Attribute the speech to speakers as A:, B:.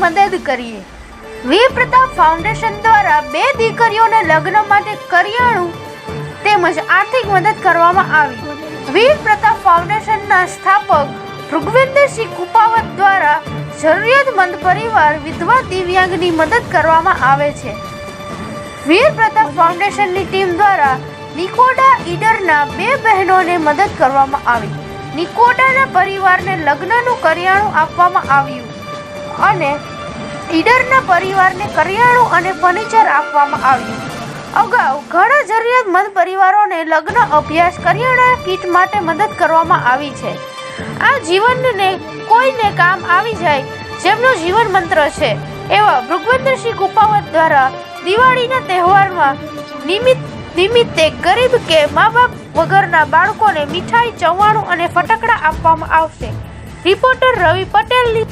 A: મદદ કરીએ। વીર પ્રતાપ ફાઉન્ડેશન દ્વારા 2 દીકરીઓને લગ્ન માટે કરિયાણું તેમજ આર્થિક મદદ કરવામાં આવી। વીર પ્રતાપ ફાઉન્ડેશનના સ્થાપક ભૃગવેન્દ્રસિંહ કુપાવત દ્વારા જરૂરિયાતમંદ પરિવાર વિધવા દિવ્યાંગની મદદ કરવામાં આવે છે। વીર પ્રતાપ ફાઉન્ડેશનની ટીમ દ્વારા નિકોડા ઈડરના 2 બહેનોને મદદ કરવામાં આવી। નિકોડાના પરિવારને લગ્નનું કરિયાણું આપવામાં આવ્યું અને ઈડરના પરિવારને કરિયાણું અને ફર્નિચર આપવામાં આવ્યું। અગાઉ ઘણા જરૂરિયાતમંદ પરિવારોને લગ્ન, અભ્યાસ, કરિયાણા કીટ માટે મદદ કરવામાં આવી છે। આ જીવનને કોઈને કામ આવી જાય જેમનો જીવન મંત્ર છે એવા ભૃગવેન્દ્રસિંહ કુપાવત દ્વારા દિવાળીના તહેવારમાં નિમિત્તે ગરીબ કે મા બાપ વગરના બાળકોને મીઠાઈ, ચવાણું અને ફટાકડા આપવામાં આવશે। રિપોર્ટર રવિ પટેલની